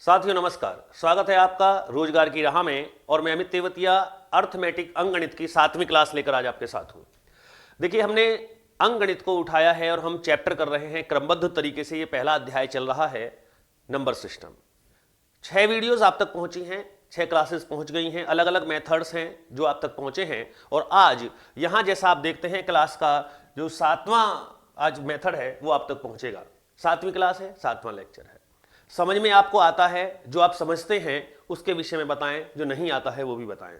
साथियों नमस्कार, स्वागत है आपका रोजगार की राह में। और मैं अमित तेवतिया अर्थमेटिक अंकगणित की 7वीं क्लास लेकर आज आपके साथ हूं। देखिए, हमने अंकगणित को उठाया है और हम चैप्टर कर रहे हैं क्रमबद्ध तरीके से। ये पहला अध्याय चल रहा है नंबर सिस्टम। 6 वीडियोस आप तक पहुंची हैं, 6 क्लासेस पहुंच गई हैं, अलग अलग मेथड्स हैं जो आप तक पहुंचे हैं। और आज यहां जैसा आप देखते हैं क्लास का जो 7वां आज मेथड है वो आप तक पहुंचेगा। 7वीं क्लास है, 7वां लेक्चर है। समझ में आपको आता है, जो आप समझते हैं उसके विषय में बताएं, जो नहीं आता है वो भी बताएं।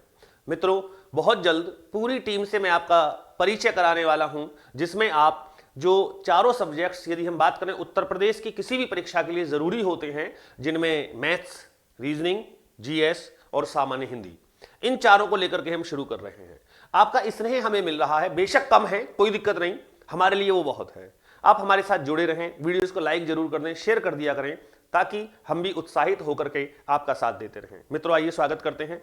मित्रों, बहुत जल्द पूरी टीम से मैं आपका परिचय कराने वाला हूं, जिसमें आप जो चारों सब्जेक्ट्स, यदि हम बात करें उत्तर प्रदेश की किसी भी परीक्षा के लिए जरूरी होते हैं, जिनमें मैथ्स, रीजनिंग, जीएस और सामान्य हिंदी, इन चारों को लेकर के हम शुरू कर रहे हैं। आपका स्नेह हमें मिल रहा है, बेशक कम है, कोई दिक्कत नहीं, हमारे लिए वो बहुत है। आप हमारे साथ जुड़े रहें, वीडियोस को लाइक जरूर कर दें, शेयर कर दिया करें, ताकि हम भी उत्साहित होकर के आपका साथ देते रहें। मित्रों, आइए स्वागत करते हैं।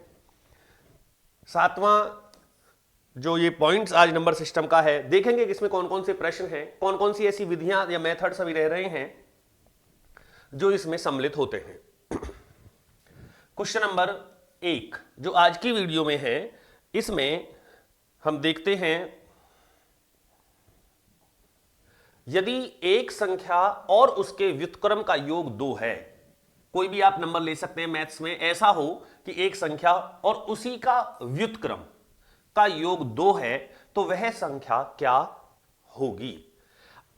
7वां जो ये पॉइंट्स आज नंबर सिस्टम का है, देखेंगे कि इसमें कौन कौन से प्रश्न हैं, कौन कौन सी ऐसी विधियां या मेथड्स अभी रह रहे हैं जो इसमें सम्मिलित होते हैं। क्वेश्चन नंबर 1 जो आज की वीडियो में है, इसमें हम देखते हैं, यदि एक संख्या और उसके व्युत्क्रम का योग 2 है, कोई भी आप नंबर ले सकते हैं मैथ्स में, ऐसा हो कि एक संख्या और उसी का व्युत्क्रम का योग 2 है, तो वह संख्या क्या होगी।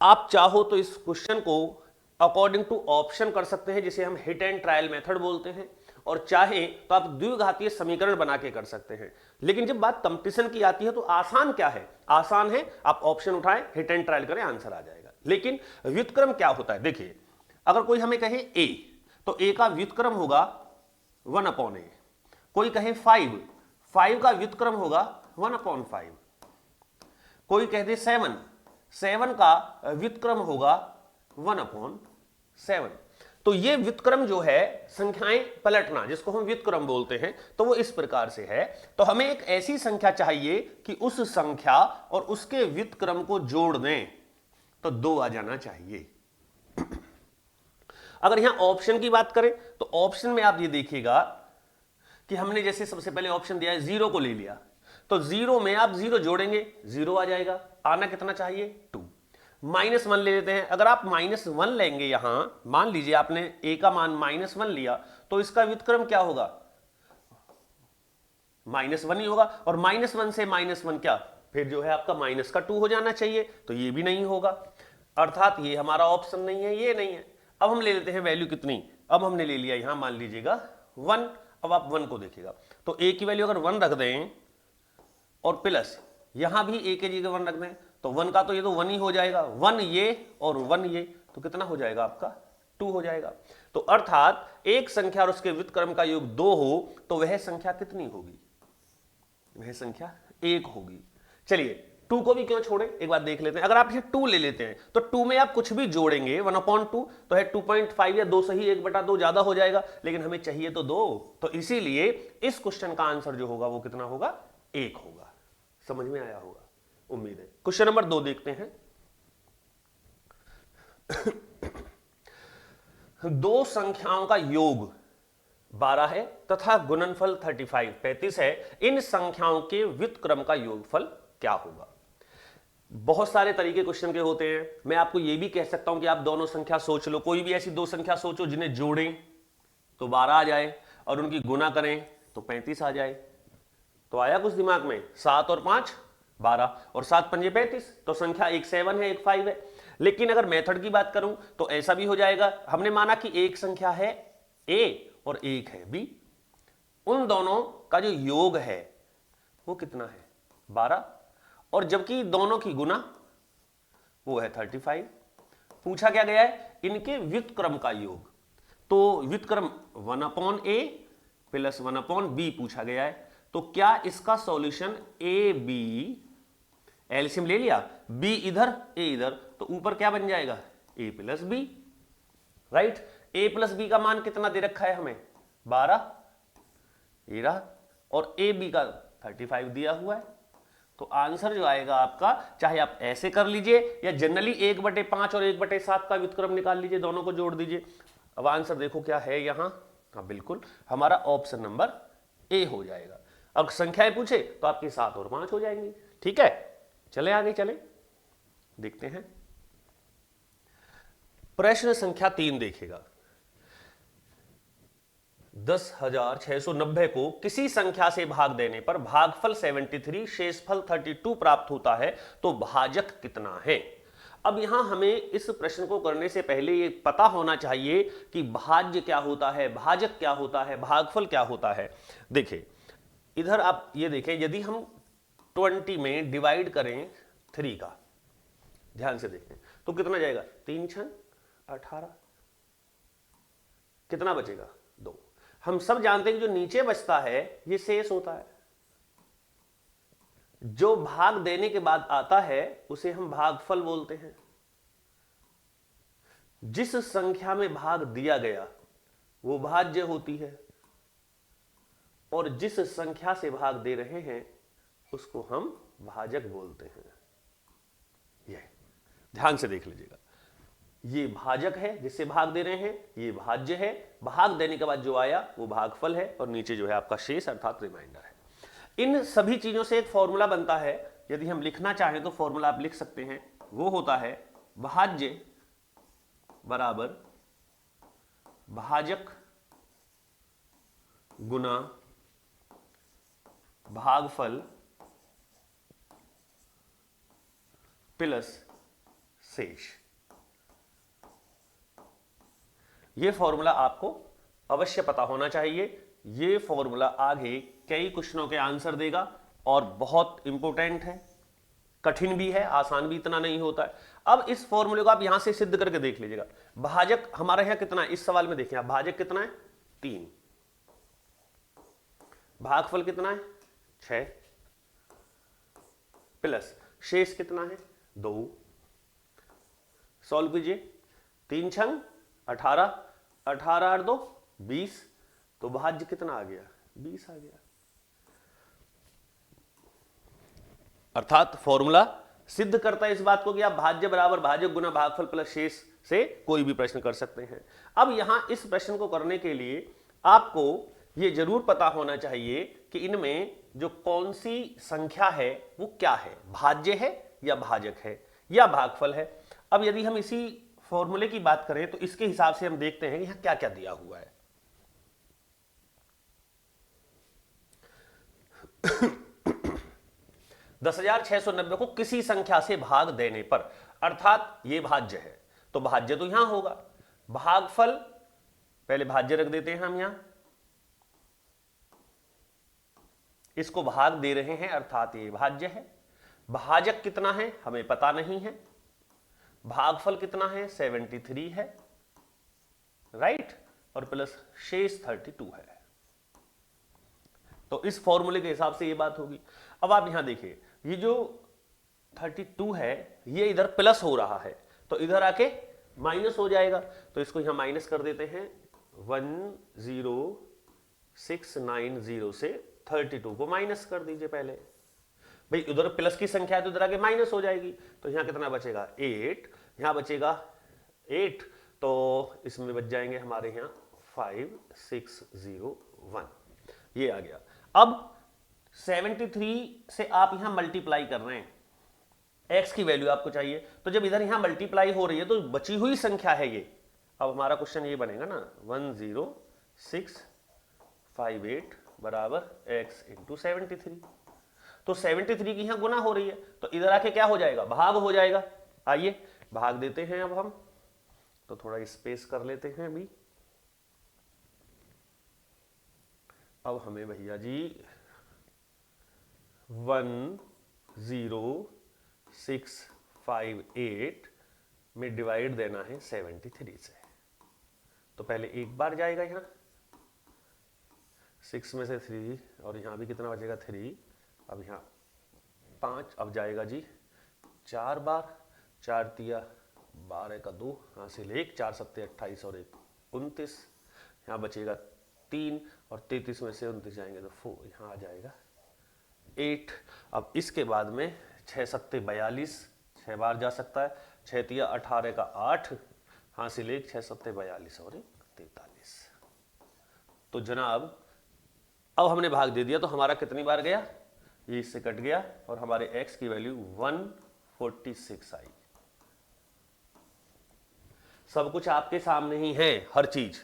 आप चाहो तो इस क्वेश्चन को अकॉर्डिंग टू ऑप्शन कर सकते हैं, जिसे हम हिट एंड ट्रायल मेथड बोलते हैं, और चाहे तो आप द्विघातीय समीकरण बना के कर सकते हैं। लेकिन जब बात कंपटीशन की आती है तो आसान क्या है, आसान है आप ऑप्शन उठाएं, हिट एंड ट्रायल करें, आंसर आ जाएगा। लेकिन व्युत्क्रम क्या होता है, देखिए, अगर कोई हमें कहे a, तो a का व्युत्क्रम होगा 1/a। कोई कहे 5 का व्युत्क्रम होगा 1/5। कोई कह दे 7 का व्युत्क्रम होगा 1/7। तो ये व्युत्क्रम जो है, संख्याएं पलटना, जिसको हम व्युत्क्रम बोलते हैं, तो वो इस प्रकार से है। तो हमें एक ऐसी संख्या चाहिए कि उस संख्या और उसके व्युत्क्रम को जोड़ दें तो 2 आ जाना चाहिए। अगर यहां ऑप्शन की बात करें तो ऑप्शन में आप ये देखिएगा कि हमने जैसे सबसे पहले ऑप्शन दिया है 0 को ले लिया, तो 0 में आप 0 जोड़ेंगे 0 आ जाएगा। आना कितना चाहिए, 2। -1 ले लेते हैं। अगर आप -1 लेंगे, यहां मान लीजिए आपने a का मान -1 लिया, तो इसका व्युत्क्रम क्या होगा, -1 ही होगा। और -1 से -1 क्या, फिर जो है आपका माइनस का 2 हो जाना चाहिए, तो ये भी नहीं होगा। अर्थात ये हमारा ऑप्शन नहीं है, ये नहीं है। अब हम ले लेते हैं वैल्यू कितनी, अब हमने ले लिया यहां मान लीजिएगा 1। अब आप 1 को देखिएगा, तो a की वैल्यू अगर 1 रख दें और प्लस यहां भी a के जगह 1 रख दें, तो 1 का तो ये तो 1 ही हो जाएगा, 1 ये और 1 ये, तो कितना हो जाएगा आपका, 2 हो जाएगा। तो अर्थात एक संख्या और उसके व्युत्क्रम का योग 2 हो तो वह संख्या कितनी होगी, वह संख्या 1 होगी। चलिए 2 को भी क्यों छोड़े, एक बात देख लेते हैं। अगर आप ये 2 ले लेते हैं तो 2 में आप कुछ भी जोड़ेंगे 1/2 तो है 2.5 या 2 सही, 1/2 ज्यादा हो जाएगा, लेकिन हमें चाहिए तो 2। तो इसीलिए इस क्वेश्चन का आंसर जो होगा वो कितना होगा, 1 होगा। समझ में आया होगा, उम्मीद है। क्वेश्चन नंबर 2 देखते हैं। 2 संख्याओं का योग 12 है तथा गुणनफल 35 है। इन संख्याओं के व्युत्क्रम का योगफल क्या होगा। बहुत सारे तरीके क्वेश्चन के होते हैं। मैं आपको यह भी कह सकता हूं कि आप दोनों संख्या सोच लो, कोई भी ऐसी 2 संख्या सोचो जिन्हें जोड़ें तो 12 आ जाए और उनकी गुना करें तो 35 आ जाए। तो आया कुछ दिमाग में, 7 और 5 12 और 7 पंजे 35, तो संख्या एक 7 है, एक 5 है। लेकिन अगर मेथड की बात करूं तो ऐसा भी हो जाएगा, हमने माना कि एक संख्या है a और एक है b, उन दोनों का जो योग है वो कितना है, 12, और जबकि दोनों की गुना वो है 35। पूछा क्या गया है, इनके व्युत्क्रम का योग, तो व्युत्क्रम 1/a प्लस 1/b पूछा गया है। तो क्या इसका सॉल्यूशन ए बी, एलसीएम ले लिया, b इधर a इधर, तो ऊपर क्या बन जाएगा, a plus b, right. a plus b का मान कितना दे रखा है हमें, 12, ये रहा, और a b का 35 दिया हुआ है। तो आंसर जो आएगा आपका, चाहे आप ऐसे कर लीजिए या जनरली 1/5 और 1/7 का व्युत्क्रम निकाल लीजिए, दोनों को जोड़ दीजिए। अब आंसर देखो क्या है, यहां हाँ बिल्कुल, हमारा ऑप्शन नंबर ए हो जाएगा। अब संख्याएं पूछे तो आपकी 7 और 5 हो जाएंगी। ठीक है, चले आगे, चले देखते हैं। प्रश्न संख्या 3 देखिएगा। 10,690 को किसी संख्या से भाग देने पर भागफल 73, शेषफल 32 प्राप्त होता है, तो भाजक कितना है? अब यहां हमें इस प्रश्न को करने से पहले ये पता होना चाहिए कि भाज्य क्या होता है, भाजक क्या होता है, भागफल क्या होता है। देखिए इधर आप ये देखें, यदि हम 20 में डिवाइड करें 3 का, ध्यान से देखें तो कितना जाएगा, 3 6 18, कितना बचेगा 2। हम सब जानते हैं कि जो नीचे बचता है ये शेष होता है, जो भाग देने के बाद आता है उसे हम भागफल बोलते हैं। जिस संख्या में भाग दिया गया वो भाज्य होती है, और जिस संख्या से भाग दे रहे हैं उसको हम भाजक बोलते हैं। यह ध्यान से देख लीजिएगा, ये भाजक है जिससे भाग दे रहे हैं, ये भाज्य है, भाग देने के बाद जो आया वो भागफल है, और नीचे जो है आपका शेष अर्थात रिमाइंडर है। इन सभी चीजों से एक फॉर्मूला बनता है, यदि हम लिखना चाहें तो फॉर्मूला आप लिख सकते हैं, वो होता है भाज्य बराबर भाजक गुना भागफल प्लस शेष। ये फॉर्मूला आपको अवश्य पता होना चाहिए। ये फॉर्मूला आगे कई क्वेश्चनों के आंसर देगा और बहुत इंपॉर्टेंट है, कठिन भी है, आसान भी इतना नहीं होता है। अब इस फॉर्मूले को आप यहां से सिद्ध करके देख लीजिएगा। भाजक हमारे यहां कितना है, इस सवाल में देखिए आप, भाजक कितना है 3, भागफल कितना है 6, प्लस शेष कितना है 2। सॉल्व कीजिए, 3 छंग 18, 18 और 2 20, तो भाज्य कितना आ गया 20 आ गया। अर्थात फॉर्मूला सिद्ध करता है इस बात को कि आप भाज्य बराबर भाजक गुना भागफल प्लस शेष से कोई भी प्रश्न कर सकते हैं। अब यहां इस प्रश्न को करने के लिए आपको यह जरूर पता होना चाहिए कि इनमें जो कौन सी संख्या है वो क्या है, भाज्य है या भाजक है या भागफल है। अब यदि हम इसी फॉर्मूले की बात करें तो इसके हिसाब से हम देखते हैं कि यहां क्या क्या दिया हुआ है। 10,690 को किसी संख्या से भाग देने पर, अर्थात ये भाज्य है तो भाज्य तो यहां होगा, भागफल पहले भाज्य रख देते हैं हम यहां, इसको भाग दे रहे हैं अर्थात ये भाज्य है। भाजक कितना है हमें पता नहीं है, भागफल कितना है 73 है, राइट, और प्लस शेष 32 है। तो इस फॉर्मूले के हिसाब से ये बात होगी। अब आप यहां देखिए, ये जो 32 है ये इधर प्लस हो रहा है तो इधर आके माइनस हो जाएगा, तो इसको यहां माइनस कर देते हैं। 10690 से 32 को माइनस कर दीजिए पहले, भाई उधर प्लस की संख्या है तो इधर आके माइनस हो जाएगी, तो यहां कितना बचेगा 8, यहां बचेगा 8, तो इसमें बच जाएंगे हमारे यहां 5601, ये आ गया। अब 73 से आप यहां मल्टीप्लाई कर रहे हैं, x की वैल्यू आपको चाहिए, तो जब इधर यहां मल्टीप्लाई हो रही है तो बची हुई संख्या है ये। अब हमारा क्वेश्चन ये बनेगा ना 10658 बराबर x इंटू 73, तो 73 की यहां गुना हो रही है तो इधर आके क्या हो जाएगा, भाग हो जाएगा। आइए भाग देते हैं अब हम, तो थोड़ा स्पेस कर लेते हैं अभी। अब हमें भैया जी 10658 में डिवाइड देना है 73 से, तो पहले एक बार जाएगा यहां 6 में से 3, और यहां भी कितना बचेगा 3, अब यहां 5, अब जाएगा जी 4 बार, 4 तिया 12 का 2 हासिल 1, 4 सत्ते 28 और 1 29, यहां बचेगा 3, और 33 में से 29 जाएंगे तो 4, यहां आ जाएगा 8। अब इसके बाद में 6 सत्ते 42, 6 बार जा सकता है, 6 तिया 18 का 8 हासिल 1, 6 सत्ते 42 और 1 43, तो जनाब अब हमने भाग दे दिया तो हमारा कितनी बार गया, ये इससे कट गया और हमारे x की वैल्यू 146 आई। सब कुछ आपके सामने ही है, हर चीज,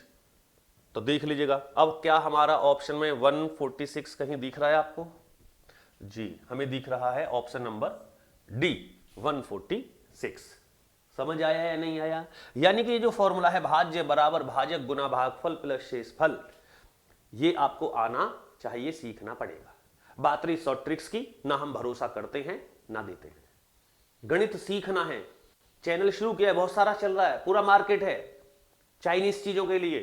तो देख लीजिएगा। अब क्या हमारा ऑप्शन में 146 कहीं दिख रहा है आपको? जी, हमें दिख रहा है ऑप्शन नंबर डी 146। समझ आया या नहीं आया? यानी कि ये जो फॉर्मूला है भाज्य बराबर भाजक गुना भागफल प्लस शेषफल, ये आपको आना चाहिए, सीखना पड़ेगा। बात रही शॉर्ट ट्रिक्स की, ना हम भरोसा करते हैं ना देते हैं। गणित सीखना है। चैनल शुरू किया है, बहुत सारा चल रहा है, पूरा मार्केट है चाइनीज चीजों के लिए।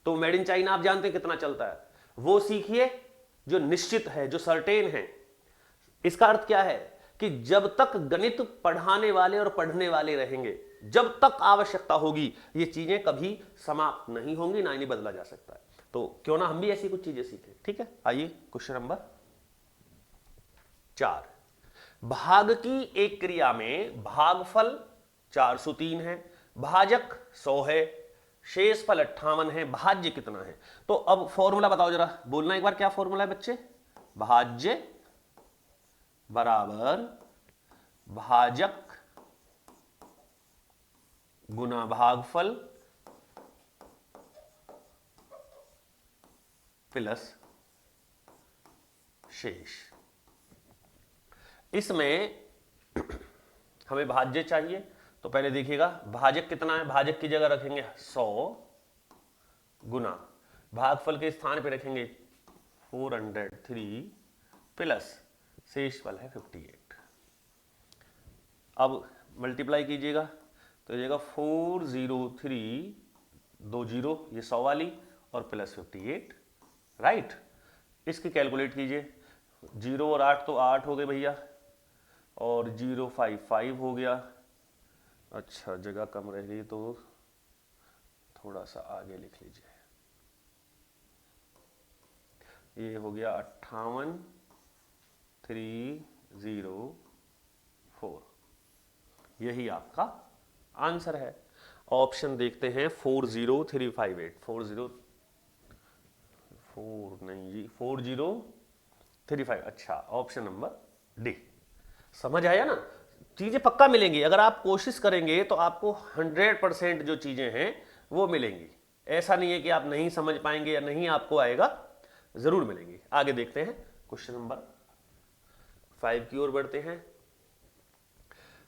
तो मेड इन चाइना आप जानते हैं कितना चलता है, वो सीखिए जो निश्चित है, जो सर्टेन है। इसका अर्थ क्या है कि जब तक गणित पढ़ाने वाले और पढ़ने वाले रहेंगे, जब तक आवश्यकता होगी, ये चीजें कभी समाप्त नहीं होंगी, ना इन्हें बदला जा सकता है। तो क्यों ना हम भी ऐसी कुछ चीजें सीखें। ठीक है, आइए क्वेश्चन नंबर 4। भाग की एक क्रिया में भागफल 403 है, भाजक 100 है, शेषफल 58 है, भाज्य कितना है? तो अब फॉर्मूला बताओ जरा, बोलना एक बार, क्या फॉर्मूला है बच्चे? भाज्य बराबर भाजक गुना भागफल प्लस शेष। इसमें हमें भाज्य चाहिए, तो पहले देखिएगा भाजक कितना है। भाजक की जगह रखेंगे 100 गुना भागफल के स्थान पे रखेंगे 403 प्लस शेषफल है 58। अब मल्टीप्लाई कीजिएगा तो जाएगा 403 2 0, ये 100 वाली और प्लस 58, राइट। इसकी कैलकुलेट कीजिए, 0 और 8 तो 8 हो गए भैया, और 055 हो गया। अच्छा, जगह कम रह गई तो थोड़ा सा आगे लिख लीजिए। ये हो गया 58304, यही आपका आंसर है। ऑप्शन देखते हैं 40358, 40335। अच्छा, ऑप्शन नंबर डी। समझ आया ना? चीजें पक्का मिलेंगी, अगर आप कोशिश करेंगे तो आपको 100% जो चीजें हैं वो मिलेंगी। ऐसा नहीं है कि आप नहीं समझ पाएंगे या नहीं आपको आएगा, जरूर मिलेंगी। आगे देखते हैं, क्वेश्चन नंबर 5 की ओर बढ़ते हैं।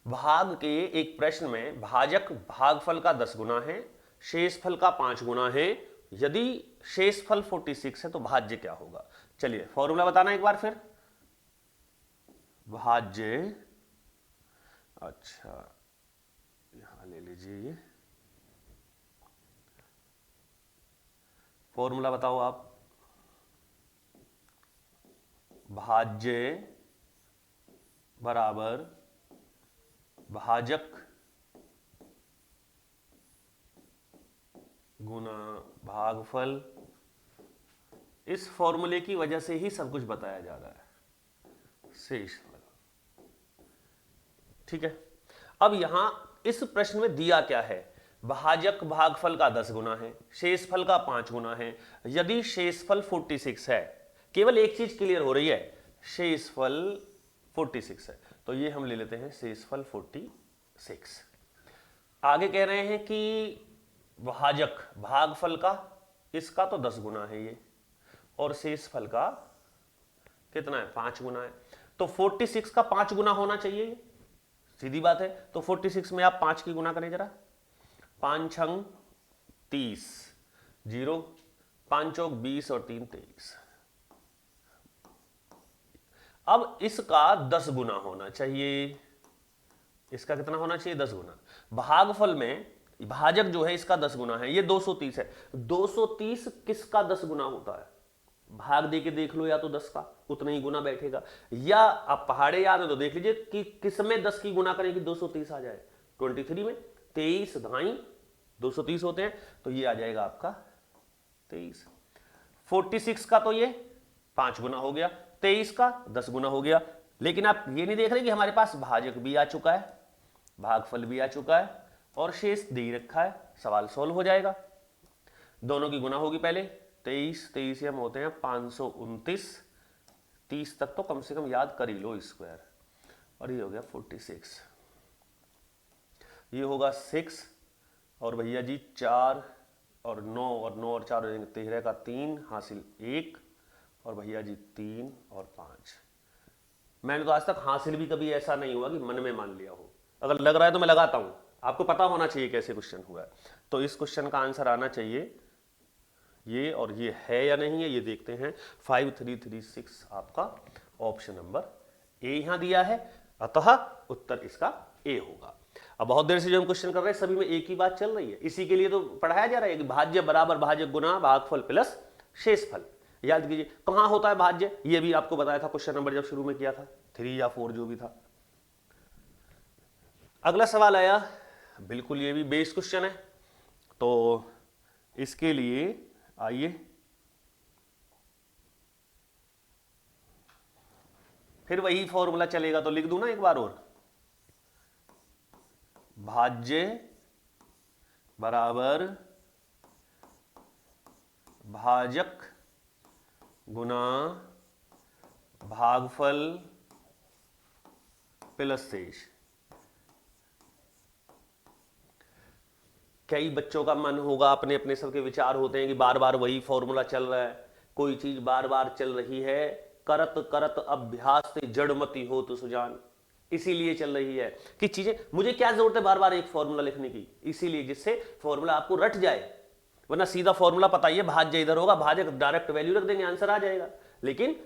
भाग के एक प्रश्न में भाजक भागफल का 10 गुना है, शेषफल का 5 गुना है। यदि शेषफल 46 है तो भाज्य क्या होगा? चलिए फॉर्मूला बताना एक बार फिर। भाज्य, अच्छा यहां ले लीजिए, ये फॉर्मूला बताओ आप। भाज्य बराबर भाजक गुना भागफल। इस फॉर्मूले की वजह से ही सब कुछ बताया जा रहा है, शेषफल। ठीक है, अब यहां इस प्रश्न में दिया क्या है? भाजक भागफल का 10 गुना है, शेषफल का 5 गुना है। यदि शेषफल 46 है, केवल एक चीज क्लियर हो रही है, शेषफल 46 है, तो ये हम ले लेते हैं शेषफल 46। आगे कह रहे हैं कि भाजक भागफल का, इसका तो 10 गुना है ये, और शेषफल का कितना है? 5 गुना है। तो 46 का 5 गुना होना चाहिए, ये सीधी बात है। तो 46 में आप 5 की गुना करें जरा, 5 छंग 30, 0, 5 चौक 20 और 3 23। अब इसका 10 गुना होना चाहिए। इसका कितना होना चाहिए? 10 गुना। भागफल में भाजक जो है इसका 10 गुना है, ये 230 है। 230 किसका 10 गुना होता है? भाग दे के देख लो, या तो 10 का उतना ही गुना बैठेगा, या आप पहाड़े याद है तो देख लीजिए कि किस में 10 की गुना करें कि 230 आ जाए। 23 में 23 धाई 230 होते हैं, तो ये आ जाएगा आपका 23। 46 का तो ये 5 गुना हो गया, 23 का 10 गुना हो गया। लेकिन आप ये नहीं देख रहे कि हमारे पास भाजक भी आ चुका है, भागफल भी आ चुका है, और शेष दे रखा है। सवाल सॉल्व हो जाएगा। दोनों की गुना होगी पहले, 23 हम होते हैं 529, 30 तक तो कम से कम याद कर ही लो स्क्वायर, और ये हो गया 46, ये होगा 6 और भैया जी 4 और 9 और 9 और 4 हो जाएंगे 13 का 3 हासिल 1 और भैया जी 3 और 5। मैंने तो आज तक हासिल भी कभी ऐसा नहीं हुआ कि मन में मान लिया हो, अगर लग रहा है तो मैं लगाता हूं, आपको पता होना चाहिए कैसे क्वेश्चन हुआ है। तो इस क्वेश्चन का आंसर आना चाहिए ये, और ये है या नहीं है ये देखते हैं। 5336 आपका ऑप्शन नंबर ए यहां दिया है, अतः उत्तर इसका ए होगा। अब बहुत देर से जो हम क्वेश्चन कर रहे हैं सभी में एक ही बात चल रही है, इसी के लिए तो पढ़ाया जा रहा है कि भाज्य बराबर भाज्य गुना भागफल प्लस शेषफल। याद कीजिए कहां होता है भाज्य, ये भी आपको बताया था क्वेश्चन नंबर जब शुरू में किया था, 3 या 4 जो भी था। अगला सवाल आया, बिल्कुल ये भी बेस क्वेश्चन है, तो इसके लिए आइए फिर वही फॉर्मूला चलेगा, तो लिख दूं ना एक बार और, भाज्य बराबर भाजक गुना भागफल प्लस शेष। कई बच्चों का मन होगा, अपने अपने सबके विचार होते हैं कि बार बार वही फॉर्मूला चल रहा है, कोई चीज बार बार चल रही है, करत करत अभ्यास से जड़मती हो तो सुजान, इसीलिए चल रही है कि चीजें, मुझे क्या जरूरत है बार बार एक फॉर्मूला लिखने की, इसीलिए जिससे फॉर्मूला आपको रट जाए, वरना सीधा फॉर्मूला पता ही है भाज्य इधर होगा, भाज्य डायरेक्ट वैल्यू रख देंगे आंसर आ जाएगा। लेकिन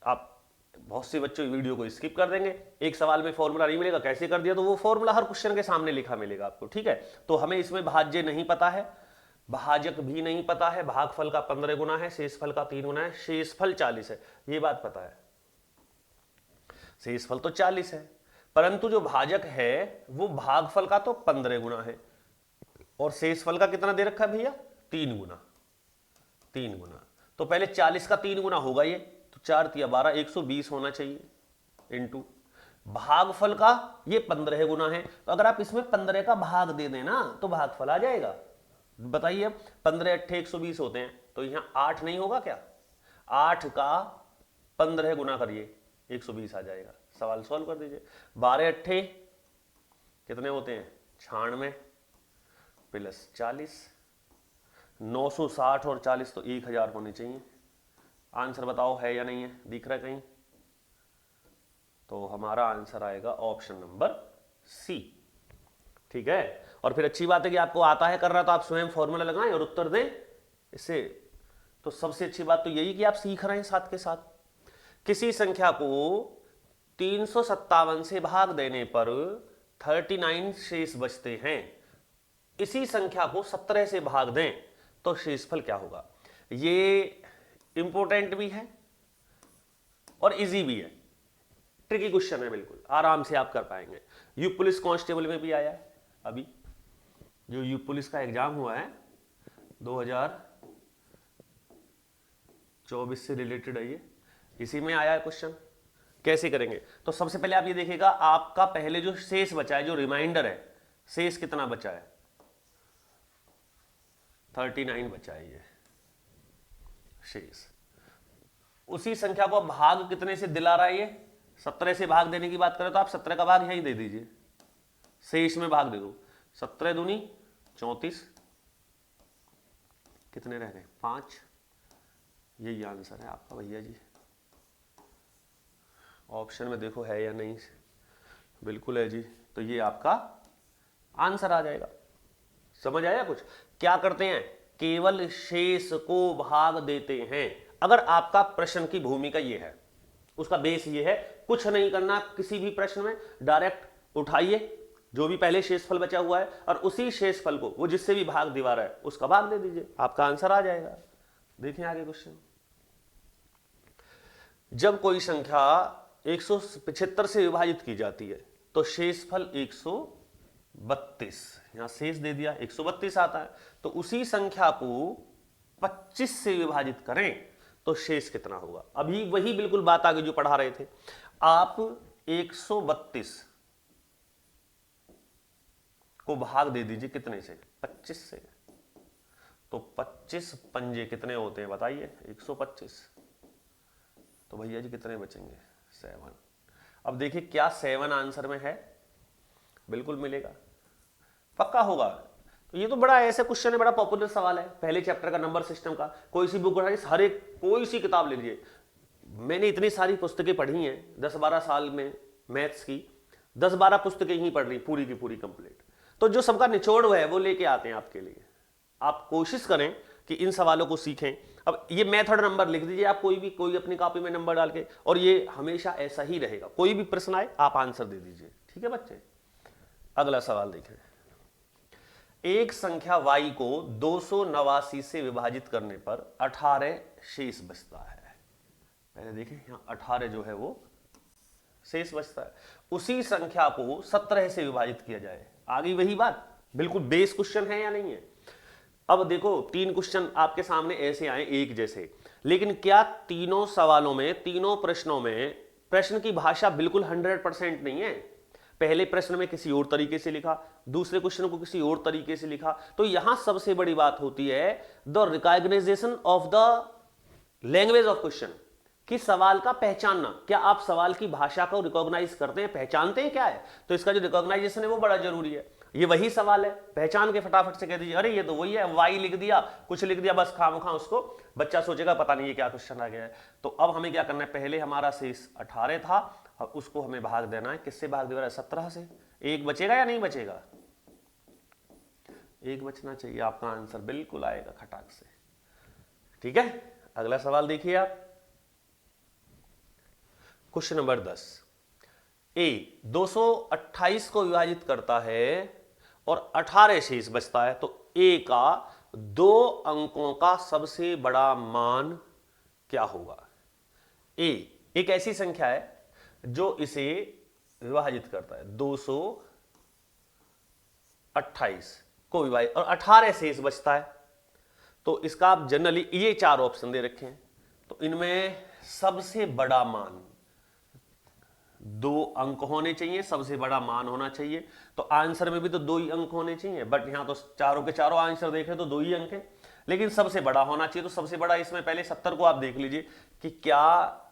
आप बहुत से बच्चों वीडियो को स्किप कर देंगे, एक सवाल में फॉर्मूला नहीं मिलेगा, कैसे कर दिया, तो वो फॉर्मूला हर क्वेश्चन के सामने लिखा मिलेगा आपको, ठीक है। तो हमें इसमें भाज्य नहीं पता है, भाजक भी नहीं पता है, भागफल का 15 गुना है, शेषफल का 3 गुना है, शेषफल 40 है, ये बात पता है, शेषफल तो 40 है, परंतु जो भाजक है वो भागफल का तो 15 गुना है, और शेषफल का कितना दे रखा है भैया, 3 गुना, 3 गुना, तो पहले 40 का 3 गुना होगा ये, तो 4 तिया 12, 120 होना चाहिए, इंटू भागफल का ये 15 गुना है, तो अगर आप इसमें 15 का भाग दे देना तो भागफल आ जाएगा। बताइए 15 अट्ठे 120 होते हैं, तो यहां 8 नहीं होगा क्या, 8 का 15 गुना करिए 120 आ जाएगा, सवाल सॉल्व कर दीजिए। 12 अट्ठे कितने होते हैं 96 प्लस 40, 960 और 40 तो 1000 होने चाहिए। आंसर बताओ है या नहीं है, दिख रहा है कहीं, तो हमारा आंसर आएगा ऑप्शन नंबर सी, ठीक है। और फिर अच्छी बात है कि आपको आता है करना, तो आप स्वयं फॉर्मूला लगाएं और उत्तर दें इससे, तो सबसे अच्छी बात तो यही कि आप सीख रहे हैं साथ के साथ। किसी संख्या को 357 से भाग देने पर 39 शेष बचते हैं, इसी संख्या को 17 से भाग दें तो शेषफल क्या होगा। ये इंपॉर्टेंट भी है और इजी भी है, ट्रिकी क्वेश्चन है, बिल्कुल आराम से आप कर पाएंगे। यूपी पुलिस कांस्टेबल में भी आया है, अभी जो यूपी पुलिस का एग्जाम हुआ है 2024 से रिलेटेड है, ये इसी में आया है क्वेश्चन। कैसे करेंगे, तो सबसे पहले आप ये देखिएगा, आपका पहले जो शेष बचा है, जो रिमाइंडर है, शेष कितना बचा है 39 बचा है ये शेष। उसी संख्या को भाग कितने से दिला रहा है, ये 17 से भाग देने की बात करें तो आप 17 का भाग यहीं दे दीजिए, शेष में भाग दे दो, 17 दूनी 34, कितने रह गए 5, यही आंसर है आपका भैया जी। ऑप्शन में देखो है या नहीं, बिल्कुल है जी, तो ये आपका आंसर आ जाएगा। समझ आया कुछ, क्या करते हैं, केवल शेष को भाग देते हैं। अगर आपका प्रश्न की भूमिका ये है, उसका बेस ये है, कुछ नहीं करना, किसी भी प्रश्न में डायरेक्ट उठाइए जो भी पहले शेषफल बचा हुआ है और उसी शेषफल को वो जिससे भी भाग दिवा रहा है उसका भाग दे दीजिए, आपका आंसर आ जाएगा। देखिए आगे क्वेश्चन, जब कोई संख्या 175 से विभाजित की जाती है तो शेषफल 132, यहां शेष दे दिया 132 आता है, तो उसी संख्या को 25 से विभाजित करें तो शेष कितना होगा। अभी वही बिल्कुल बात आगे जो पढ़ा रहे थे, आप 132 को भाग दे दीजिए कितने से, 25 से, तो 25 पंजे कितने होते हैं बताइए, 125। तो भैया जी कितने बचेंगे, 7। अब देखिए क्या 7 आंसर में है, बिल्कुल मिलेगा, पक्का होगा। तो ये तो बड़ा ऐसा क्वेश्चन है, बड़ा पॉपुलर सवाल है पहले चैप्टर का, नंबर सिस्टम का। कोई सी बुक उठाइए, हर एक कोई सी किताब ले लीजिए, मैंने इतनी सारी पुस्तकें पढ़ी हैं 10-12 साल में मैथ्स की, 10-12 पुस्तकें ही पढ़ रही पूरी की पूरी कंप्लीट। तो जो सबका निचोड़ है वो लेके आते हैं आपके लिए। आप कोशिश करें कि इन सवालों को सीखें। अब ये मेथड नंबर लिख दीजिए आप, कोई अपनी कॉपी में नंबर डाल के, और ये हमेशा ऐसा ही रहेगा, कोई भी प्रश्न आए आप आंसर दे दीजिए, ठीक है बच्चे। अगला सवाल देखें, एक संख्या y को 289 से विभाजित करने पर 18 शेष बचता है। पहले देखें यहां 18 जो है वो शेष बचता है। उसी संख्या को 17 से विभाजित किया जाए, आगे वही बात, बिल्कुल बेस क्वेश्चन है या नहीं है। अब देखो 3 क्वेश्चन आपके सामने ऐसे आए एक जैसे, लेकिन क्या तीनों सवालों में, तीनों प्रश्नों में प्रश्न की भाषा बिल्कुल 100% नहीं है। पहले प्रश्न में किसी और तरीके से लिखा, दूसरे क्वेश्चन को किसी और तरीके से लिखा। तो यहां सबसे बड़ी बात होती है the recognition of the language of question, कि सवाल का पहचानना। क्या आप सवाल की भाषा को रिकॉग्नाइज करते हैं, पहचानते हैं क्या है। तो इसका जो रिकॉग्नाइजेशन है वो बड़ा जरूरी है। ये वही सवाल है, पहचान के फटाफट से कह दीजिए अरे ये तो वही है, वाई लिख दिया, कुछ लिख दिया, बस खामखा उसको बच्चा सोचेगा पता नहीं ये क्या क्वेश्चन आ गया है। तो अब हमें क्या करना है, पहले हमारा शेष 18 था, अब उसको हमें भाग देना है, किससे भाग देना है, 17 से। एक बचेगा या नहीं बचेगा, एक बचना चाहिए, आपका आंसर बिल्कुल आएगा खटाक से, ठीक है। अगला सवाल देखिए आप, क्वेश्चन नंबर 10। ए 228 को विभाजित करता है और 18 शेष बचता है, तो ए का 2 अंकों का सबसे बड़ा मान क्या होगा। ए एक ऐसी संख्या है जो इसे विभाजित करता है, 228 को विभाजित, और 18 शेष बचता है। तो इसका आप जनरली ये 4 ऑप्शन दे रखे हैं, तो इनमें सबसे बड़ा मान 2 अंक होने चाहिए, सबसे बड़ा मान होना चाहिए। तो आंसर में भी तो 2 ही अंक होने चाहिए, बट यहां तो चारों के चारों आंसर देख रहे तो 2 ही अंक है, लेकिन सबसे बड़ा होना चाहिए। तो सबसे बड़ा इसमें पहले 70 को आप देख लीजिए कि क्या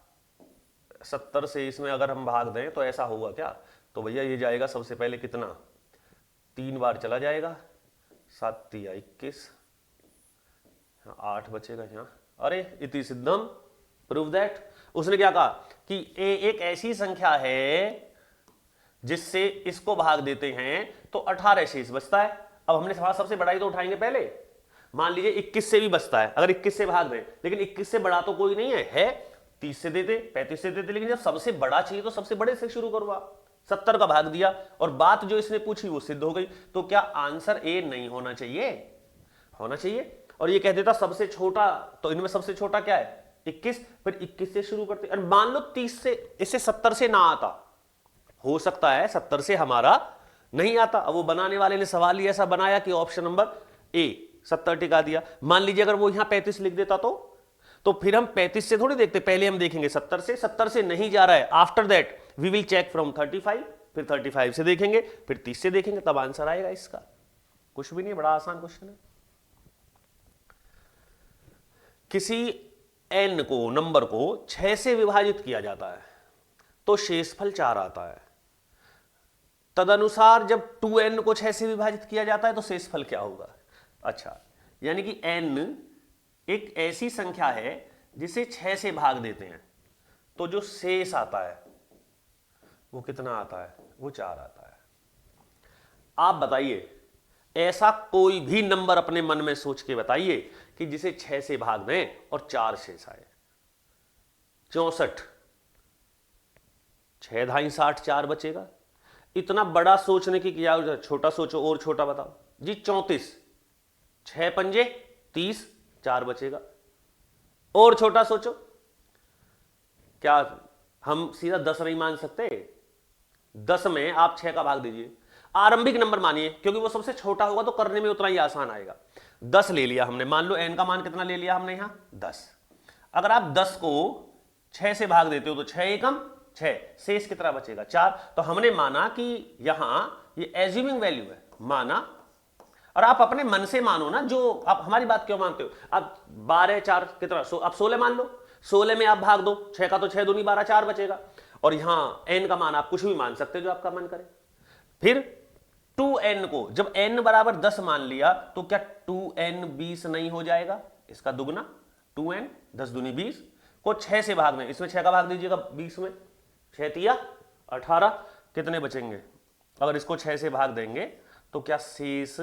70 से इसमें अगर हम भाग दें तो ऐसा होगा क्या। तो भैया ये जाएगा सबसे पहले कितना, 3 बार चला जाएगा, 7 या 21, 8 बचेगा यहाँ। अरे इति सिद्धम प्रूव दैट। उसने क्या कहा कि ए एक ऐसी संख्या है जिससे इसको भाग देते हैं तो 18 शेष बचता है। अब हमने सवाल सबसे बड़ा ही तो उठाएंगे पहले, मान लीजिए 21 से भी बचता है, अगर 21 से भाग दें, लेकिन 21 से बड़ा तो कोई नहीं है 30 से देते, 35 से देते, लेकिन जब सबसे बड़ा चाहिए तो सबसे बड़े से शुरू करो आप। 70 का भाग दिया और बात जो इसने पूछी वो सिद्ध हो गई। तो क्या आंसर ए नहीं होना चाहिए, होना चाहिए। और ये कह देता सबसे छोटा, तो इनमें सबसे छोटा क्या है 21, फिर 21 से शुरू करते। और मान लो 30 से, इससे 70 से ना आता, हो सकता है 70 से हमारा नहीं आता। अब वो बनाने वाले ने सवाल ही ऐसा बनाया कि ऑप्शन नंबर ए 70 टिका दिया। मान लीजिए अगर वो यहां 35 लिख देता तो फिर हम 35 से थोड़ी देखते, पहले हम देखेंगे 70 से, 70 से नहीं जा रहा है, after that we will check from 35, फिर 35 से देखेंगे, फिर 30 से देखेंगे, तब आंसर आएगा इसका। कुछ भी नहीं, बड़ा आसान क्वेश्चन है। किसी n को, नंबर को 6 से विभाजित किया जाता है तो शेषफल 4 आता है। तदनुसार जब 2n को 6 से विभाजित किया जाता है तो शेषफल क्या होगा। अच्छा, यानी कि n एक ऐसी संख्या है जिसे 6 से भाग देते हैं तो जो शेष आता है वो कितना आता है, वो 4 आता है। आप बताइए, ऐसा कोई भी नंबर अपने मन में सोच के बताइए कि जिसे 6 से भाग दें और 4 शेष आए। 64, 6 धाई 60, 4 बचेगा। इतना बड़ा सोचने की क्या, छोटा सोचो, और छोटा बताओ जी। 34, 6 पंजे 30, 4 बचेगा। और छोटा सोचो, क्या हम सीधा 10 नहीं मान सकते, 10 में आप 6 का भाग दीजिए, आरंभिक नंबर मानिए, क्योंकि वो सबसे छोटा होगा तो करने में उतना ही आसान आएगा। 10 ले लिया हमने, मान लो n का मान कितना ले लिया हमने यहां 10। अगर आप 10 को 6 से भाग देते हो तो 6 एकम 6, शेष कितना बचेगा 4। तो हमने माना कि यहां ये एज्यूमिंग वैल्यू है, माना। और आप अपने मन से मानो ना, जो आप हमारी बात क्यों मानते हो। आप 12 4 कितना, आप 16 मान लो, 16 में आप भाग दो, 6 का तो 6 दूनी 12, 4 बचेगा। और यहां n का मान आप कुछ भी मान सकते हो जो आपका मन करे। फिर 2n को जब n बराबर 10 मान लिया तो क्या 2n 20 नहीं हो जाएगा, इसका दुगना 2n 10 दूनी 20 को 6 से भाग में, इसमें 6 का भाग दीजिएगा 20 में, 6 तिया 18, कितने बचेंगे। अगर इसको 6 से भाग देंगे तो क्या शेष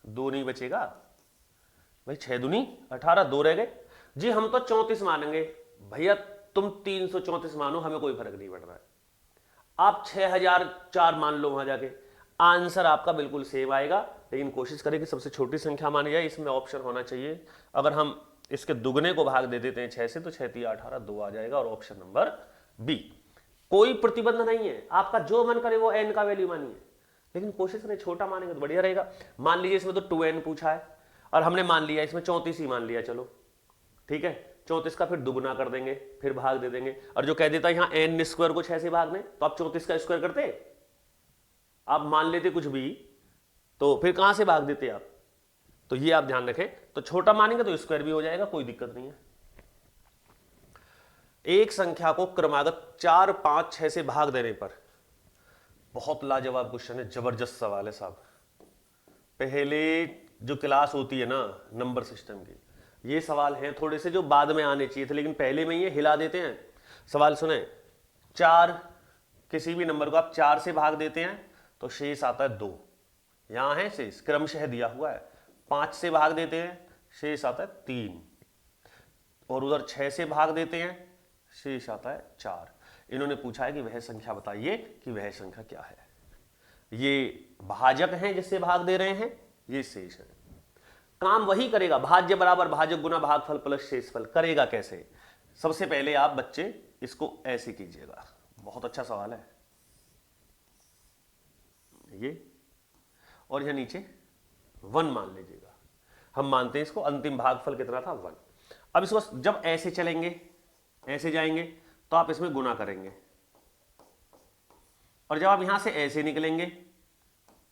2 नहीं बचेगा भाई, 6 दूनी 18, 2 रह गए जी। हम तो 34 मानेंगे भैया, तुम 334 मानो, हमें कोई फर्क नहीं पड़ रहा है। आप 6004 मान लो, वहां जाके आंसर आपका बिल्कुल सेम आएगा, लेकिन कोशिश करें कि सबसे छोटी संख्या मानी जाए। इसमें ऑप्शन होना चाहिए, अगर हम इसके दुगने को भाग दे देते हैं 6 से तो 6 तिया 18, 2 आ जाएगा, और ऑप्शन नंबर बी। कोई प्रतिबंध नहीं है, आपका जो मन करे वो n का वैल्यू मानिए, लेकिन कोशिश करें छोटा मानेंगे तो बढ़िया रहेगा। मान लीजिए इसमें तो 2n पूछा है और हमने मान लिया इसमें 34 ही मान लिया, चलो ठीक है, 34 का फिर दुगुना कर देंगे, फिर भाग दे देंगे। और जो कह देता है यहां n स्क्वायर को 6 से भागने, तो आप 34 का स्क्वायर करते, आप मान लेते कुछ भी, तो फिर कहां से भाग देते आप। तो ये आप ध्यान रखें, तो छोटा मानेंगे तो स्क्वायर भी हो जाएगा, कोई दिक्कत नहीं है। एक संख्या को क्रमागत 4 5 6 से भाग देने पर, बहुत लाजवाब क्वेश्चन है, जबरदस्त सवाल है साहब। पहले जो क्लास होती है ना नंबर सिस्टम की, ये सवाल हैं थोड़े से जो बाद में आने चाहिए थे, लेकिन पहले में ये हिला देते हैं। सवाल सुने, 4 किसी भी नंबर को आप 4 से भाग देते हैं तो शेष आता है 2, यहां है शेष क्रमशः दिया हुआ है। 5 से भाग देते हैं शेष आता है 3, और उधर 6 से भाग देते हैं शेष आता है 4। इन्होंने पूछा है कि वह संख्या बताइए कि वह संख्या क्या है। ये भाजक है जिससे भाग दे रहे हैं, ये शेष है। काम वही करेगा, भाज्य बराबर भाजक गुना भागफल प्लस शेषफल। करेगा कैसे, सबसे पहले आप बच्चे इसको ऐसे कीजिएगा, बहुत अच्छा सवाल है ये, और यह नीचे 1 मान लीजिएगा। हम मानते हैं इसको, अंतिम भागफल कितना था 1। अब इसको जब ऐसे चलेंगे, ऐसे जाएंगे तो आप इसमें गुना करेंगे, और जब आप यहां से ऐसे निकलेंगे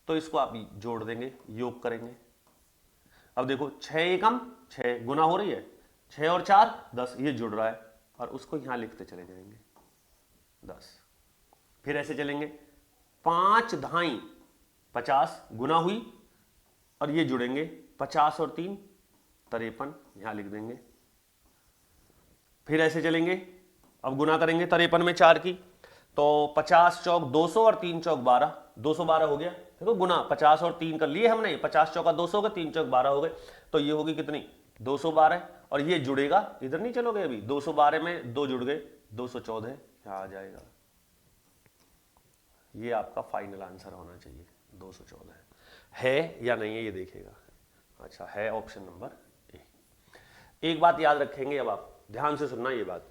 तो इसको आप जोड़ देंगे, योग करेंगे। अब देखो 6 एकम 6 गुना हो रही है, 6 और 4 10, ये जुड़ रहा है, और उसको यहां लिखते चले जाएंगे 10। फिर ऐसे चलेंगे, 5 धाई 50 गुना हुई, और ये जुड़ेंगे 50 और 3 53, यहां लिख देंगे। फिर ऐसे चलेंगे, अब गुना करेंगे 53 में 4 की, तो 50 चौक 200 और 3 चौक 12, 212 हो गया। देखो गुना 50 और 3 कर लिए हमने, 50 चौका 200 हो गए, 3 चौक 12 हो गए, तो ये होगी कितनी 212, और ये जुड़ेगा, इधर नहीं चलोगे अभी, 212 में 2 जुड़ गए 214, यहाँ आ जाएगा। ये आपका फाइनल आंसर होना चाहिए 214 है या नहीं है, ये देखेगा। अच्छा है ऑप्शन नंबर ए। एक बात याद रखेंगे, अब आप ध्यान से सुनना ये बात,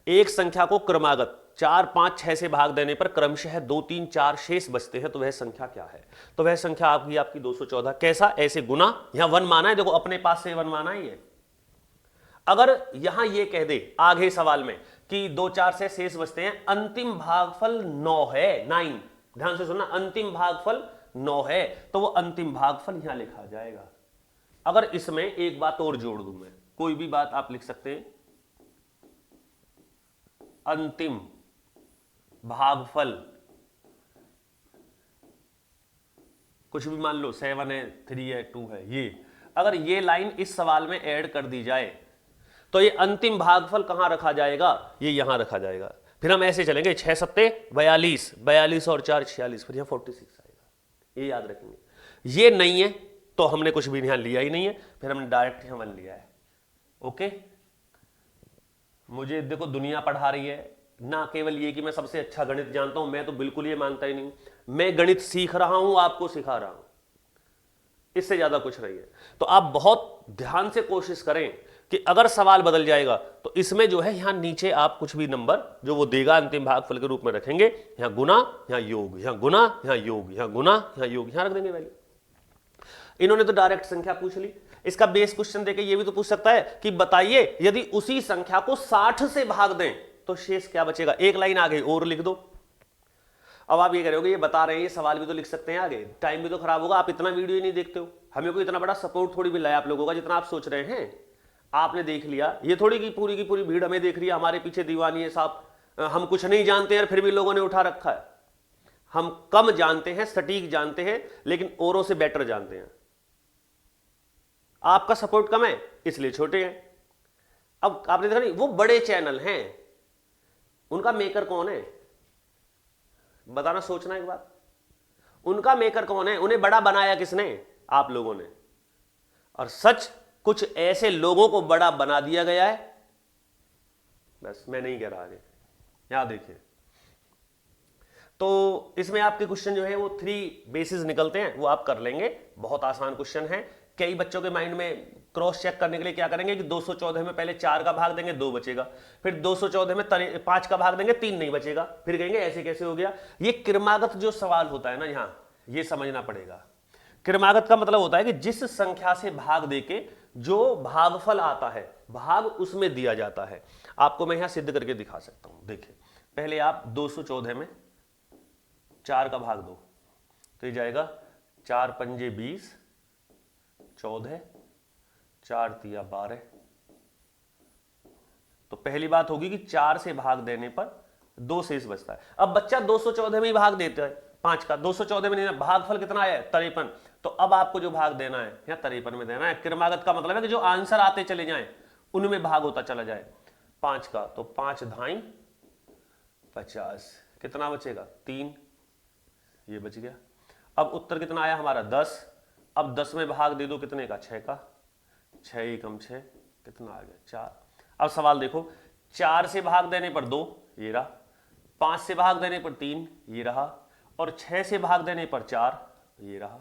एक संख्या को क्रमागत 4 5 6 से भाग देने पर क्रमशः 2 3 4 शेष बचते हैं, तो वह संख्या क्या है। तो वह संख्या आपकी 214। कैसा, ऐसे गुना, यहां 1 माना है, देखो अपने पास से 1 माना ही है। अगर यहां ये कह दे आगे सवाल में कि 2 4 से शेष बचते हैं, अंतिम भागफल 9 है, 9, ध्यान से सुनना, अंतिम भागफल 9 है, तो वो अंतिम भागफल यहां लिखा जाएगा। अगर इसमें एक बात और जोड़ दूं मैं, कोई भी बात आप लिख सकते हैं, अंतिम भागफल कुछ भी मान लो, 7 है 3 है 2 है, ये अगर ये लाइन इस सवाल में ऐड कर दी जाए तो ये अंतिम भागफल कहां रखा जाएगा, ये यहां रखा जाएगा। फिर हम ऐसे चलेंगे, 6 सत्ते 42, 42 और 4 46, फिर यहां 46 आएगा, ये याद रखेंगे। ये नहीं है तो हमने कुछ भी यहां लिया ही नहीं है, फिर हमने डायरेक्ट यहां 1 लिया है। ओके, मुझे देखो दुनिया पढ़ा रही है ना, केवल ये कि मैं सबसे अच्छा गणित जानता हूं, मैं तो बिल्कुल ये मानता ही नहीं। मैं गणित सीख रहा हूं, आपको सिखा रहा हूं, इससे ज्यादा कुछ नहीं है। तो आप बहुत ध्यान से कोशिश करें कि अगर सवाल बदल जाएगा तो इसमें जो है यहां नीचे आप कुछ भी नंबर जो वो देगा अंतिम भागफल के रूप में रखेंगे, यहां गुना, यहां योग, यहां गुना, यहां योग, यहां गुना, यहां योग, यहां रख देंगे वैल्यू। इन्होंने तो डायरेक्ट संख्या पूछ ली, इसका बेस क्वेश्चन देके ये भी तो पूछ सकता है कि बताइए यदि उसी संख्या को 60 से भाग दें तो शेष क्या बचेगा। एक लाइन आगे और लिख दो, अब आप ये करोगे, ये बता रहे हैं, ये सवाल भी तो लिख सकते हैं आगे, टाइम भी तो खराब होगा, आप इतना वीडियो ही नहीं देखते हो। हमें कोई इतना बड़ा सपोर्ट थोड़ी मिला है आप लोगों का जितना आप सोच रहे हैं। आपने देख लिया, ये थोड़ी की पूरी भीड़ हमें देख रही है, हमारे पीछे दीवानी है साहब, हम कुछ नहीं जानते हैं फिर भी लोगों ने उठा रखा है। हम कम जानते हैं, सटीक जानते हैं, लेकिन औरों से बेटर जानते हैं। आपका सपोर्ट कम है इसलिए छोटे हैं। अब आपने देखा नहीं, वो बड़े चैनल हैं, उनका मेकर कौन है बताना, सोचना एक बार। उनका मेकर कौन है, उन्हें बड़ा बनाया किसने, आप लोगों ने। और सच कुछ ऐसे लोगों को बड़ा बना दिया गया है, बस मैं नहीं कह रहा आगे। यहां देखिए, तो इसमें आपके क्वेश्चन जो है वो 3 बेसिस निकलते हैं, वो आप कर लेंगे, बहुत आसान क्वेश्चन है। कई बच्चों के माइंड में क्रॉस चेक करने के लिए क्या करेंगे कि 214 में पहले 4 का भाग देंगे 2 बचेगा, फिर 214 में 5 का भाग देंगे 3 नहीं बचेगा, फिर कहेंगे ऐसे कैसे हो गया। ये क्रमागत जो सवाल होता है ना, यहां ये समझना पड़ेगा। क्रमागत का मतलब होता है कि जिस संख्या से भाग देके जो भागफल आता है, भाग उसमें दिया जाता है। आपको मैं यहां सिद्ध करके दिखा सकता हूं। देखिए, पहले आप 214 में 4 का भाग दो तो ये जाएगा 4 पंजे 20, 14, 4 तिया 12। तो पहली बात होगी कि 4 से भाग देने पर 2 शेष बचता है। अब बच्चा 214 में ही भाग देता है 5 का, 214 में नहीं, भागफल कितना है 53। तो अब आपको जो भाग देना है या 53 में देना है। क्रमागत का मतलब है कि जो आंसर आते चले जाएं उनमें भाग होता चला जाए। 5 का तो 5 धाई 50, कितना बचेगा 3, ये बच गया। अब उत्तर कितना आया हमारा 10। अब 10 में भाग दे दो कितने का, 6 का, 6 एकम 6, कितना आ गया 4। अब सवाल देखो, 4 से भाग देने पर 2, ये रहा, 5 से भाग देने पर 3, ये रहा, और 6 से भाग देने पर 4, ये रहा।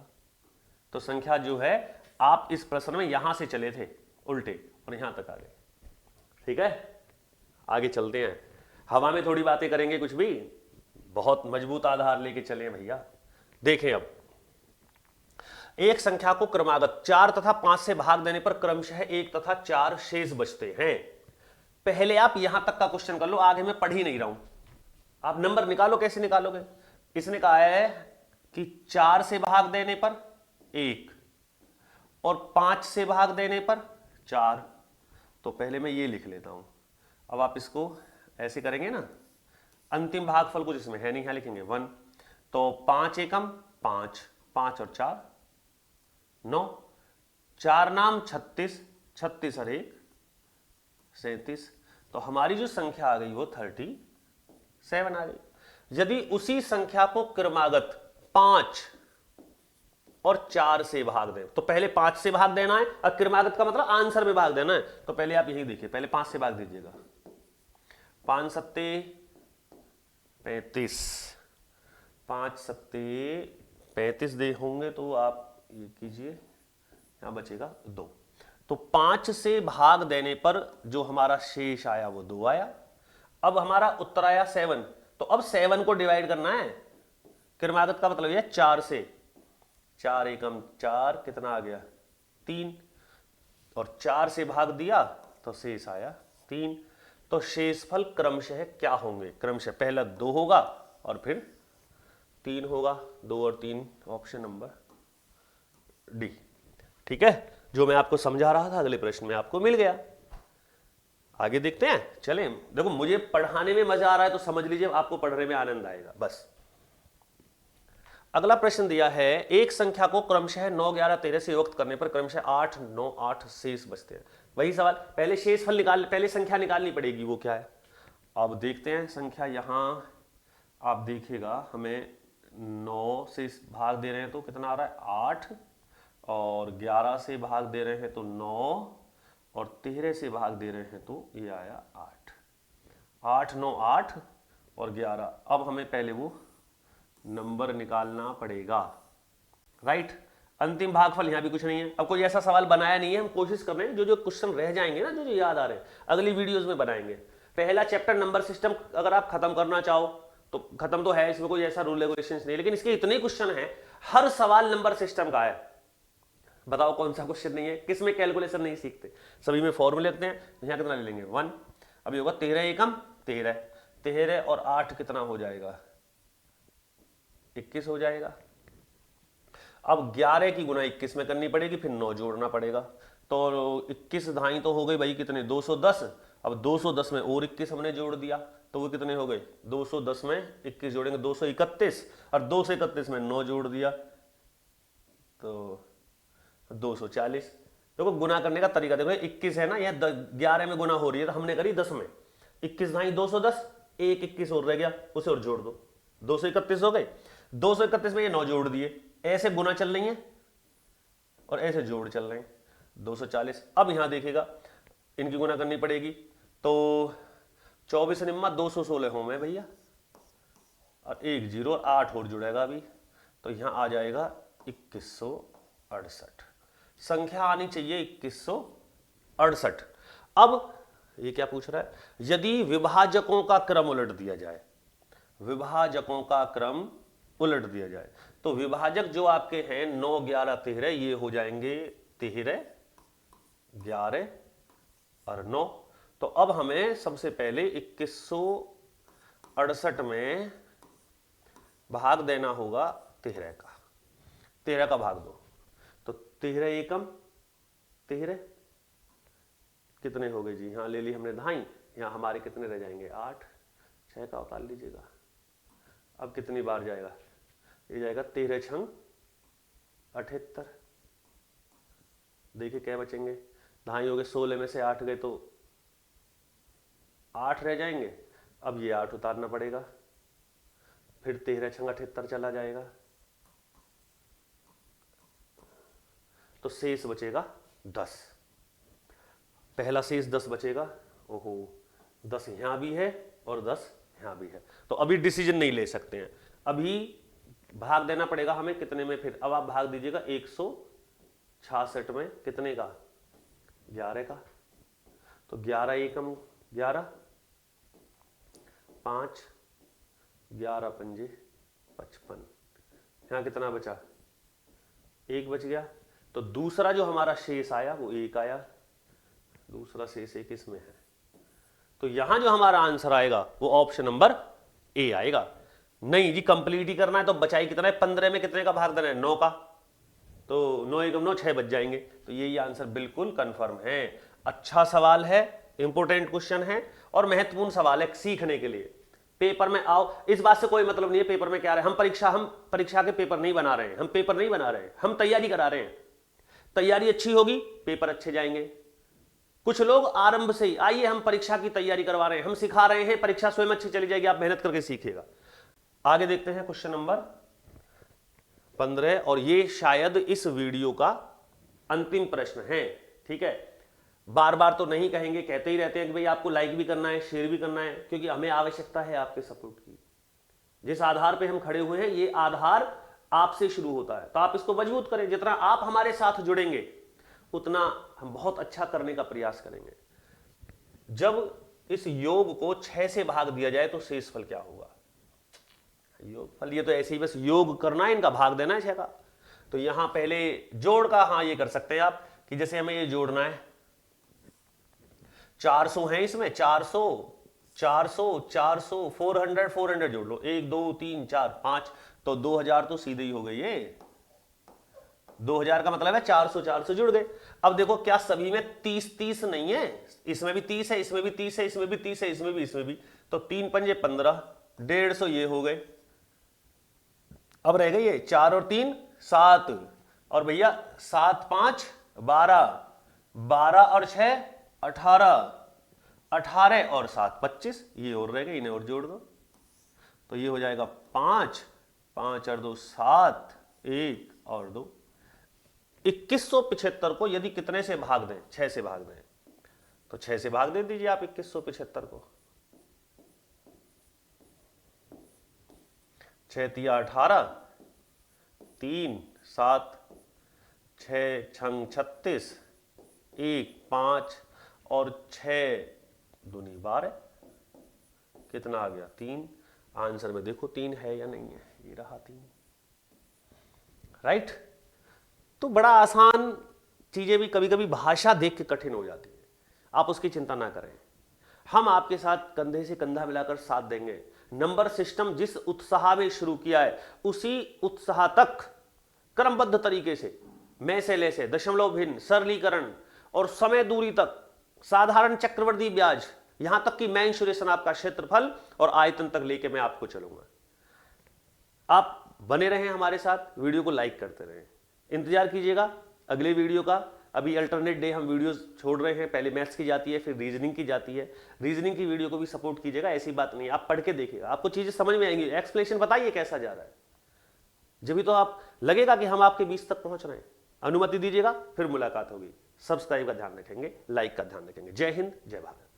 तो संख्या जो है, आप इस प्रश्न में यहां से चले थे उल्टे और यहां तक आ गए। ठीक है, आगे चलते हैं। हवा में थोड़ी बातें करेंगे, कुछ भी बहुत मजबूत आधार लेके चले भैया। देखें, अब एक संख्या को क्रमागत 4 तथा 5 से भाग देने पर क्रमशः 1 तथा 4 शेष बचते हैं। पहले आप यहां तक का क्वेश्चन कर लो, आगे मैं पढ़ ही नहीं रहा हूं। आप नंबर निकालो, कैसे निकालोगे। इसने कहा है कि 4 से भाग देने पर 1 और 5 से भाग देने पर 4। तो पहले मैं ये लिख लेता हूं। अब आप इसको ऐसे करेंगे ना, अंतिम भागफल कुछ इसमें है नहीं, यहां लिखेंगे 1। तो 5 एकम 5, 5 और 4 9, 4 नाम 36, 36 और 1 37। तो हमारी जो संख्या आ गई वो 37 आ गई। यदि उसी संख्या को क्रमागत 5 और 4 से भाग दें, तो पहले 5 से भाग देना है, और क्रमागत का मतलब आंसर में भाग देना है। तो पहले आप यही देखिए, पहले 5 से भाग दीजिएगा, 5 सत्ते 35, 5 सत्ते 35 दे होंगे, तो आप ये कीजिए, यहां बचेगा 2। तो 5 से भाग देने पर जो हमारा शेष आया वो 2 आया। अब हमारा उत्तर आया 7। तो अब 7 को डिवाइड करना है। क्रमागत का मतलब है 4 से, 4 एकम 4, कितना आ गया 3, और 4 से भाग दिया तो शेष आया 3। तो शेषफल क्रमशः क्या होंगे, क्रमशः पहला 2 होगा और फिर 3 होगा। 2 और 3 ऑप्शन नंबर डी। ठीक है, जो मैं आपको समझा रहा था अगले प्रश्न में आपको मिल गया। आगे देखते हैं, चलें। देखो, मुझे पढ़ाने में मजा आ रहा है तो समझ लीजिए आपको पढ़ने में आनंद आएगा बस। अगला प्रश्न दिया है, एक संख्या को क्रमशः 9, 11, 13 से विभक्त करने पर क्रमशः 8, 9, 8 शेष बचते हैं। वही सवाल, पहले शेषफल निकाल, पहले संख्या निकालनी पड़ेगी, वो क्या है। अब देखते हैं संख्या। यहां आप देखिएगा, हमें 9 से भाग दे रहे हैं तो कितना आ रहा है 8, और 11 से भाग दे रहे हैं तो 9, और 13 से भाग दे रहे हैं तो ये आया 8। 8, 9, 8 और 11। अब हमें पहले वो नंबर निकालना पड़ेगा, राइट। अंतिम भागफल यहां भी कुछ नहीं है। अब कोई ऐसा सवाल बनाया नहीं है, हम कोशिश कर रहे हैं जो जो क्वेश्चन रह जाएंगे ना, जो जो याद आ रहे हैं, अगली वीडियोस में बनाएंगे। पहला चैप्टर नंबर सिस्टम अगर आप खत्म करना चाहो तो खत्म तो है, इसमें कोई ऐसा रूल रेगुलेशंस नहीं, लेकिन इसके इतने क्वेश्चन हैं, हर सवाल नंबर सिस्टम का है। बताओ कौन सा क्वेश्चन नहीं है, किसमें कैलकुलेशन नहीं सीखते, सभी में फॉर्मूले लेते हैं। यहां कितना ले लेंगे 1। अभी होगा 13 एकम 13, 13 और 8 कितना हो जाएगा 21 हो जाएगा। अब 11 की गुना 21 में करनी पड़ेगी, फिर 9 जोड़ना पड़ेगा। तो 21 धाई तो हो गई भाई कितने, 210। अब 210 में और 21 हमने जोड़ दिया तो वो कितने हो गए, 210 में 21 जोड़ेंगे 231, और 231 में 9 जोड़ दिया तो 240। देखो गुना करने का तरीका देखो, 21 है ना, यह 11 में गुना हो रही है तो हमने करी 10 में। 21 धाई 210, एक 21 और रह गया, उसे और जोड़ दो, 231 हो गए। 231 में ये 9 जोड़ दिए, ऐसे गुना चल रही है और ऐसे जोड़ चल रहे हैं, 240। अब यहां देखिएगा इनकी गुना करनी पड़ेगी तो 24 निम्मा 216 हो में भैया, और 1 0 और 8 और जुड़ेगा अभी, तो यहां आ जाएगा 2168। संख्या आनी चाहिए 2168। अब ये क्या पूछ रहा है, यदि विभाजकों का क्रम उलट दिया जाए, विभाजकों का क्रम उलट दिया जाए तो विभाजक जो आपके हैं 9 11 13 ये हो जाएंगे 13 11 और 9। तो अब हमें सबसे पहले 2168 में भाग देना होगा 13 का, 13 का भाग दो तो 13 एकम 13 कितने हो गए जी, यहां ले ली हमने धाई, यहां हमारे कितने रह जाएंगे 8, 6 का उतार लीजिएगा। अब कितनी बार जाएगा, ये जाएगा 13 छंग 78। देखिए क्या बचेंगे, धाई हो गए 16 में से 8 गए तो 8 रह जाएंगे। अब ये 8 उतारना पड़ेगा, फिर 13 छंग 78 चला जाएगा तो शेष बचेगा 10। पहला शेष 10 बचेगा, ओहो 10 यहां भी है और 10 यहां भी है, तो अभी डिसीजन नहीं ले सकते हैं, अभी भाग देना पड़ेगा हमें कितने में। फिर अब आप भाग दीजिएगा 166 में, कितने का 11 का, तो 11 एकम 11, 5 11 पंजे 55, यहां कितना बचा, 1 बच गया। तो दूसरा जो हमारा शेष आया वो 1 आया, दूसरा शेष 1 इसमें है, तो यहां जो हमारा आंसर आएगा वो ऑप्शन नंबर ए आएगा। नहीं जी कंप्लीट ही करना है तो बचाई कितना है, 15 में कितने का भाग देना है, 9 का, तो 9 एकम 9 6 बच जाएंगे, तो यही आंसर बिल्कुल कंफर्म है। अच्छा सवाल है, इंपोर्टेंट क्वेश्चन है और महत्वपूर्ण सवाल है सीखने के लिए। पेपर में आओ, इस बात से कोई मतलब नहीं है पेपर में क्या रहे, हम परीक्षा के पेपर नहीं बना रहे हैं, हम पेपर नहीं बना रहे हैं, हम तैयारी करा रहे हैं। तैयारी अच्छी होगी पेपर अच्छे जाएंगे। कुछ लोग आरंभ से ही आइए हम परीक्षा की तैयारी करवा रहे हैं, हम सिखा रहे हैं, परीक्षा स्वयं अच्छी चली जाएगी, आप मेहनत करके सीखिएगा। आगे देखते हैं क्वेश्चन नंबर 15, और ये शायद इस वीडियो का अंतिम प्रश्न है, ठीक है। बार बार तो नहीं कहेंगे, कहते ही रहते हैं कि भाई आपको लाइक भी करना है, शेयर भी करना है, क्योंकि हमें आवश्यकता है आपके सपोर्ट की। जिस आधार पे हम खड़े हुए हैं ये आधार आपसे शुरू होता है, तो आप इसको मजबूत करें। जितना आप हमारे साथ जुड़ेंगे उतना हम बहुत अच्छा करने का प्रयास करेंगे। जब इस योग को 6 से भाग दिया जाए तो शेष फल क्या होगा, योग फल, ये तो ऐसे ही बस योग करना है, इनका भाग देना है 6 का। तो यहां पहले जोड़ का, हाँ ये कर सकते हैं आप कि जैसे हमें ये जोड़ना है, 400 है इसमें, 400 400 400 400 400 जोड़ लो, 1 2 3 4 5, तो 2000 तो सीधे ही हो गई ये। 2000 का मतलब है 400 400 जुड़ गए। अब देखो क्या सभी में 30 30 नहीं है, इसमें भी 30 है, इसमें भी 30 है, इसमें भी 30 है, इसमें भी, तो 3 पंजे 15, 150 ये हो गए। अब रह गई ये 4 और 3 7, और भैया 7 5 12, 12 और 6 18, 18 और 7 25, ये और रह गए, इन्हें और जोड़ दो तो ये हो जाएगा 5 5 और 2 7, 1 और 2, 2175 को यदि कितने से भाग दें, 6 से भाग दें, तो 6 से भाग दे दीजिए आप 2175 को। 6 तिया 18, 3 7, 6 छंग 36, 1 5 और 6 दूनी 12, कितना आ गया 3। आंसर में देखो 3 है या नहीं है, ये रहा 3, राइट। तो बड़ा आसान चीजें भी कभी कभी भाषा देख के कठिन हो जाती है, आप उसकी चिंता ना करें, हम आपके साथ कंधे से कंधा मिलाकर साथ देंगे। नंबर सिस्टम जिस उत्साह में शुरू किया है उसी उत्साह तक क्रमबद्ध तरीके से में से ले से दशमलव भिन्न, सरलीकरण और समय दूरी तक, साधारण चक्रवृद्धि ब्याज, यहां तक कि मेंसुरेशन आपका क्षेत्रफल और आयतन तक लेके मैं आपको चलूंगा। आप बने रहें हमारे साथ, वीडियो को लाइक करते रहें, इंतजार कीजिएगा अगले वीडियो का। अभी अल्टरनेट डे हम वीडियोस छोड़ रहे हैं, पहले मैथ्स की जाती है फिर रीजनिंग की जाती है। रीजनिंग की वीडियो को भी सपोर्ट कीजिएगा, ऐसी बात नहीं, आप पढ़ के देखिएगा, आपको चीजें समझ में आएंगी। एक्सप्लेनेशन बताइए कैसा जा रहा है, जब भी तो आप लगेगा कि हम आपके बीच तक पहुंच रहे हैं। अनुमति दीजिएगा, फिर मुलाकात होगी। सब्सक्राइब का ध्यान रखेंगे, लाइक का ध्यान रखेंगे। जय हिंद, जय भारत।